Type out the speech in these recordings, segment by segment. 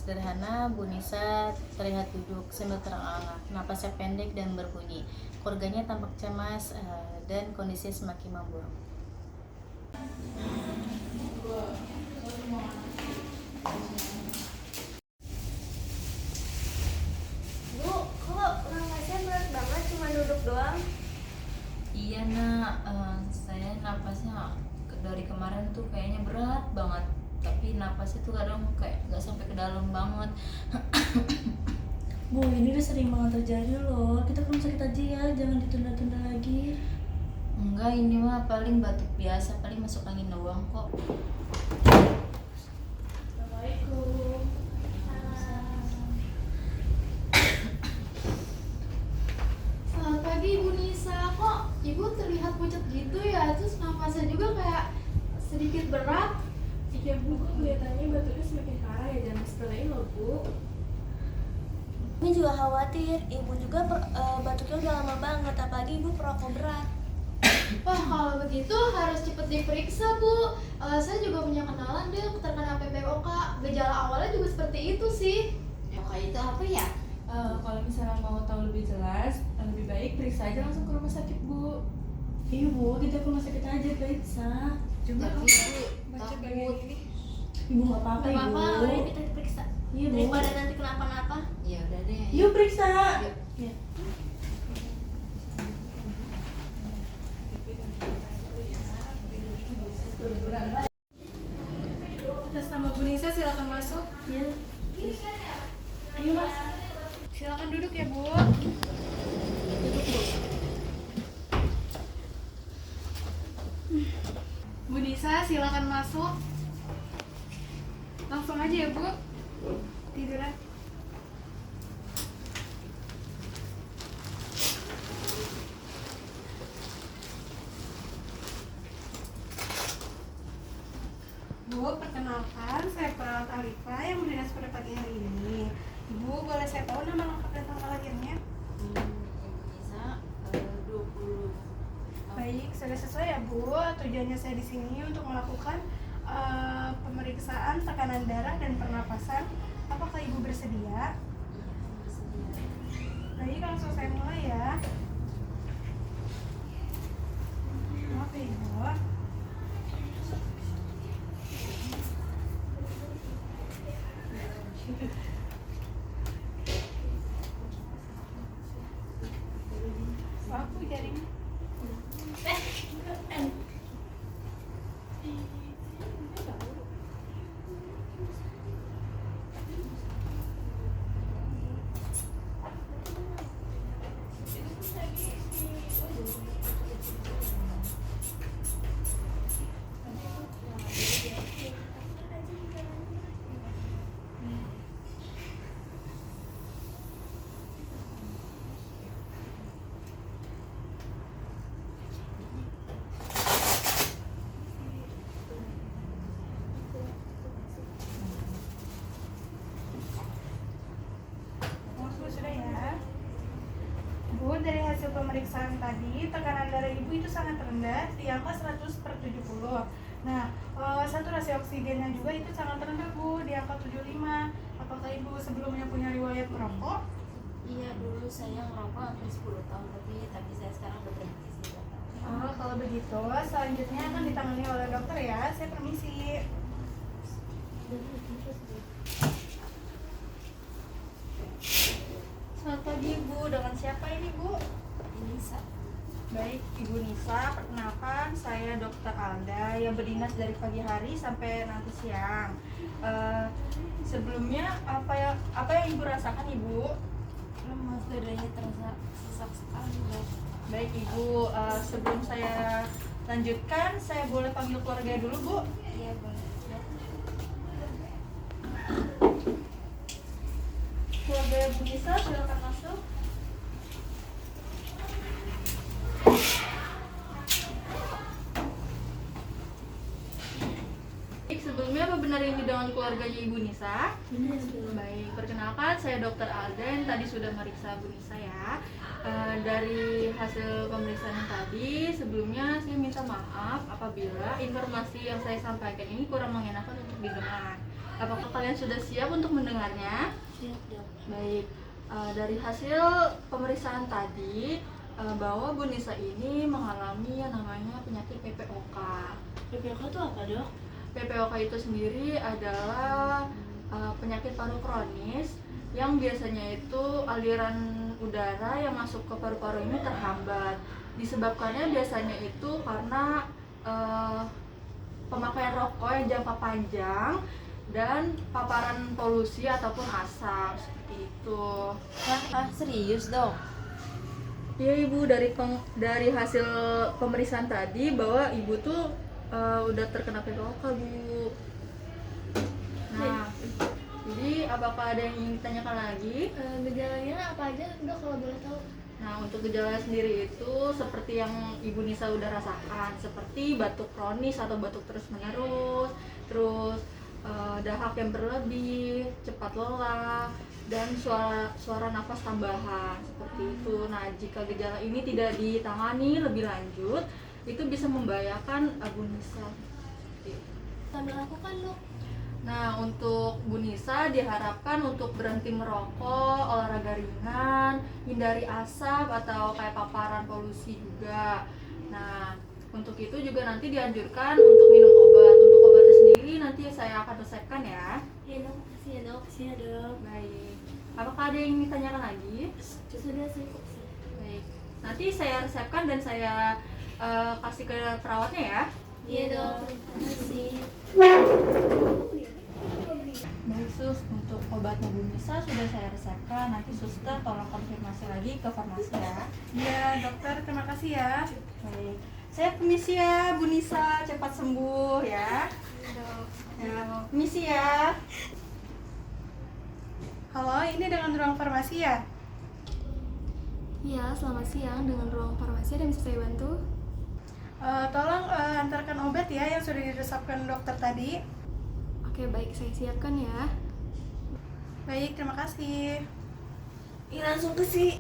sederhana, Bu Nisa terlihat duduk sambil terengah-engah, napasnya pendek dan berbunyi. Keluarganya tampak cemas dan kondisinya semakin memburuk. Bu, kok nafasnya berat banget cuma duduk doang? Iya nak, saya napasnya dari kemarin tuh kayaknya berat banget, tapi napasnya tuh kadang kayak nggak sampai ke dalam banget. Bu, ini udah sering banget terjadi loh. Kita ke rumah sakit aja ya, jangan ditunda-tunda lagi. Enggak, ini mah paling batuk biasa, paling masuk angin doang kok. Assalamualaikum. Selamat pagi Ibu Nisa, kok Ibu terlihat pucat gitu ya? Terus nafasnya juga kayak sedikit berat. Iya Bu, kok kelihatannya batuknya semakin parah ya, jangan sepelein loh Bu. Ini juga khawatir, ibu juga batuknya udah lama banget, apalagi ibu perokok berat. Wah, kalau begitu harus cepet diperiksa Bu. Saya juga punya kenalan dia terkena PPOK. Gejala awalnya juga seperti itu sih. Itu apa ya? Kalau misalnya mau tahu lebih jelas, lebih baik periksa aja langsung ke rumah sakit Bu. Iya Bu, kita ke rumah sakit aja periksa. Coba Tapi baca takut. bagian ini. Ibu nggak apa-apa Gak Ibu. apa-apa, udah kita diperiksa. Iya Bu. Daripada nanti kenapa-napa. Ya udah deh. Yuk periksa. Yuk. Ya. Atas nama Bu Nisa silakan masuk. Ya. Ayo Mas. Silakan duduk ya Bu. Bu Nisa silakan masuk. Langsung aja ya Bu. Tiduran. Bu, perkenalkan, saya perawat Alifa yang berdinas pada pagi hari ini. Ibu, boleh saya tahu nama lengkap dan tanggal lahirnya? Bisa 20. Baik, sudah sesuai ya Bu. Tujuannya saya di sini untuk melakukan pemeriksaan tekanan darah dan pernapasan. Apakah Ibu bersedia? Iya, bersedia. Baik, langsung saya mulai ya. Maaf ya Ibu. Waktu jaring. Waktu sudah ya. Bu, dari hasil pemeriksaan tadi, tekanan darah Ibu itu sangat rendah, di angka 100/70. Nah, saturasi oksigennya juga itu sangat rendah Bu, di angka 75. Apakah Ibu sebelumnya punya riwayat merokok? Iya, dulu saya ngerokok hampir 10 tahun tapi saya sekarang udah berhenti sih. Oh, kalau begitu, selanjutnya akan ditangani oleh dokter ya. Saya permisi. Selamat pagi Bu, dengan siapa ini Bu? Ini Baik, Ibu Nisa, perkenalkan saya Dr. Alda yang berdinas dari pagi hari sampai nanti siang. Sebelumnya apa yang Ibu rasakan Ibu? lemas, dadanya terasa sesak sekali, Dok. Baik Ibu, sebelum saya lanjutkan, saya boleh panggil keluarga dulu Bu? Iya, boleh. Dok. Keluarga Bu Nisa, silakan masuk. Baik, sebelumnya apa benar ini dengan keluarganya Ibu Nisa? Benar. Baik, perkenalkan saya Dr. Alden, tadi sudah meriksa Bu Nisa ya. Dari hasil pemeriksaan yang tadi, sebelumnya saya minta maaf apabila informasi yang saya sampaikan ini kurang mengenakan untuk didengar. Apakah kalian sudah siap untuk mendengarnya? Siap dok. Baik, dari hasil pemeriksaan tadi, bahwa Bu Nisa ini mengalami yang namanya penyakit PPOK. PPOK itu apa dok? PPOK itu sendiri adalah penyakit paru kronis yang biasanya itu aliran udara yang masuk ke paru-paru ini terhambat. Disebabkannya biasanya itu karena pemakaian rokok yang jangka panjang dan paparan polusi ataupun asap seperti itu. Serius dong? Iya Ibu, dari hasil pemeriksaan tadi bahwa Ibu tuh udah terkena PPOK Bu. Nah, jadi apakah ada yang ingin ditanyakan lagi? Gejalanya apa aja dok kalau boleh tahu? Nah, untuk gejala sendiri itu seperti yang Ibu Nisa udah rasakan, seperti batuk kronis atau batuk terus-menerus, terus dahak yang berlebih, cepat lelah, dan suara nafas tambahan seperti itu. Nah, jika gejala ini tidak ditangani lebih lanjut, itu bisa membahayakan Bu Nisa. Sambil lakukan dok. Nah, untuk Bu Nisa diharapkan untuk berhenti merokok, olahraga ringan, hindari asap atau kayak paparan polusi juga. Nah, untuk itu juga nanti dianjurkan untuk minum obat. Untuk obatnya sendiri nanti saya akan resepkan ya. Iya dok, makasih ya dok. Makasih ya dok. Baik. Apakah ada yang ingin ditanyakan lagi? Sudah cukup sih. Baik. Nanti saya resepkan dan saya kasih ke perawatnya ya. Iya dok. Terima kasih. Baik Sus, untuk obatnya Bu Nisa sudah saya resepkan. Nanti suster tolong konfirmasi lagi ke farmasi ya. Iya dokter, terima kasih ya. Baik. Saya permisi ya Bu Nisa, cepat sembuh ya. Ya, permisi ya. Halo, ini dengan ruang farmasi ya? Iya, selamat siang. Dengan ruang farmasi ada yang bisa saya bantu? Tolong antarkan obat ya yang sudah diresepkan dokter tadi. Oke, baik, saya siapkan ya. Baik, terima kasih. Ini langsung ke sih.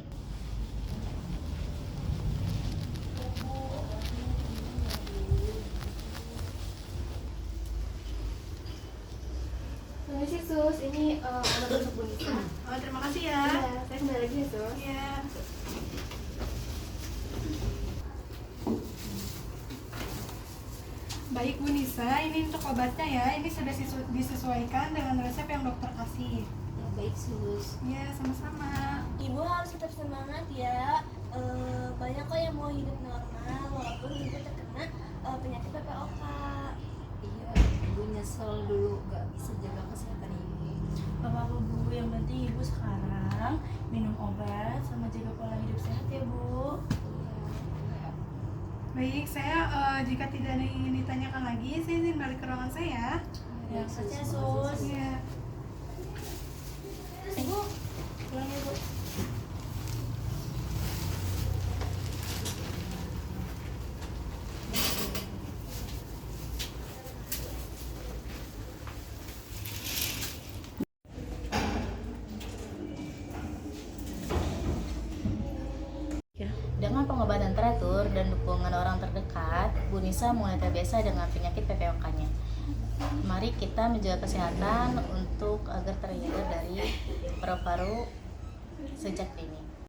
Permisi sus, ini obat untuk Bu Nisa. Oh, terima kasih ya. Iya, saya kembali lagi ya sus. Iya. Baik Bu Nisa, ini untuk obatnya ya. Ini sudah disesuaikan dengan resep yang dokter kasih. Ya, baik sus. Iya, sama-sama. Ibu harus tetap semangat ya. Banyak kok yang mau hidup normal walaupun ibu terkena penyakit PPOK. Iya, ibu nyesel dulu gak bisa jaga kesehatan ibu. Gak apa-apa Bu, yang penting ibu sekarang minum obat sama jaga pola hidup sehat ya Bu. Baik, saya jika tidak ada yang ingin ditanyakan lagi, saya izin balik ke ruangan saya. Ya, makasih ya sus. Iya. Ibu, pulang ya Bu. Dengan pengobatan teratur dan dukungan orang terdekat, Bu Nisa mulai terbiasa dengan penyakit PPOK-nya. Mari kita menjaga kesehatan untuk agar terhindar dari paru-paru sejak dini.